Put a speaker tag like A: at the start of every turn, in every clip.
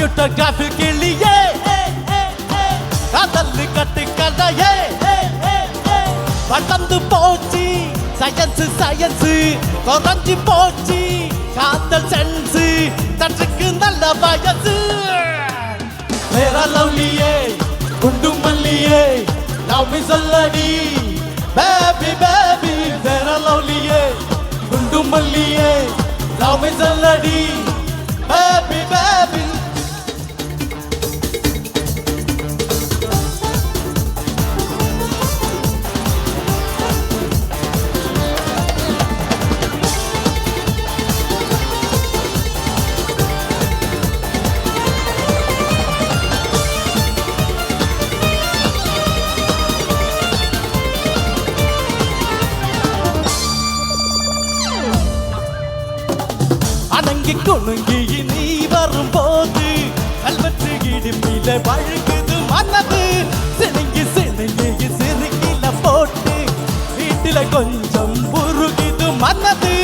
A: computer graphic இல்லையே காதல் கட்டு கதையே வளர்ந்து போச்சு சயன்ஸ் சயன்ஸ் குறைஞ்சி போச்சு காதல் சென்ஸ் தட்டுக்கு நல்ல வயசு வேற லவ்லியே குண்டு மல்லியே லவ் மீ சொல்லடி பேபி பேபி வேற லவ்லியே குண்டு மல்லியே லவ் மீ சொல்லடி பேபி பேபி குணுங்கி நீ வரும்போது கல்வெட்டு இடுப்பில பழுகுது மனது சினுங்கி சினுங்கி சிறுகில போட்டு வீட்டில கொஞ்சம் புருகிது மனது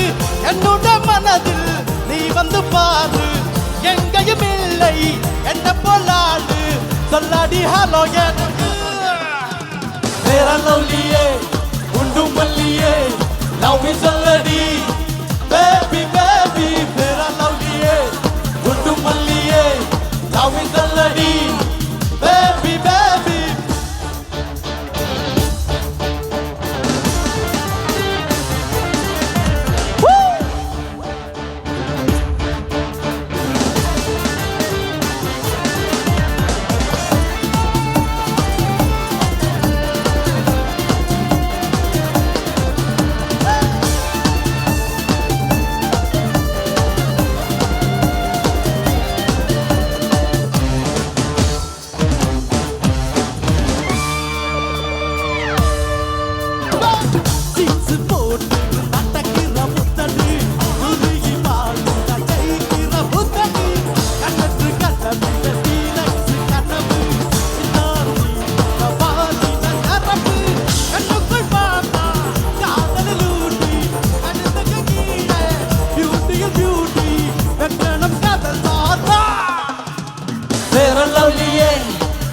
A: என்னோட மனதில் நீ வந்து பாரு எங்கேயும் இல்லை என்ன போலாடு சொல்லாடி ஹலோ எனக்கு வேற லவ்லியே குண்டு மல்லியே லவ் மீ சொல்லடி பேபி பேபி வேற லவ்லியே குண்டு மல்லியே லவ் மீ சொல்லடி பேபி பேபி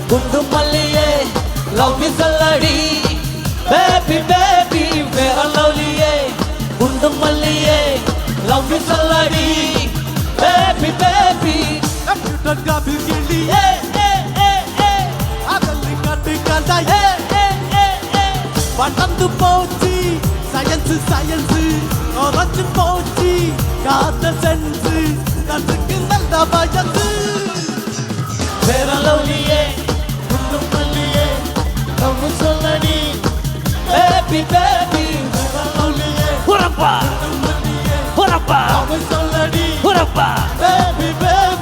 A: குண்டு மல்லியே லவ் மீ சொல்லடி பேபி பேபி வேற லவ்லியே குண்டு மல்லியே லவ் மீ சொல்லடி பேபி பேபி கம்ப்யூட்டர் கிராஃபிக் இல்லையே காதல் கட்டு கதையே வளர்ந்து போச்சு சயன்ஸ் சயன்ஸ் குறைஞ்சு போச்சு காதல் சென்ஸ் கட்டுக்கு நல்ல வயசு வேற லவ்லியே குண்டு மல்லியே லவ் மீ சொல்லடி பேபி பேபி வேற லவ்லியே
B: ஹுரப்பா
A: குண்டு மல்லியே
B: ஹுரப்பா
A: லவ் மீ சொல்லடி
B: ஹுரப்பா
A: பேபி பேபி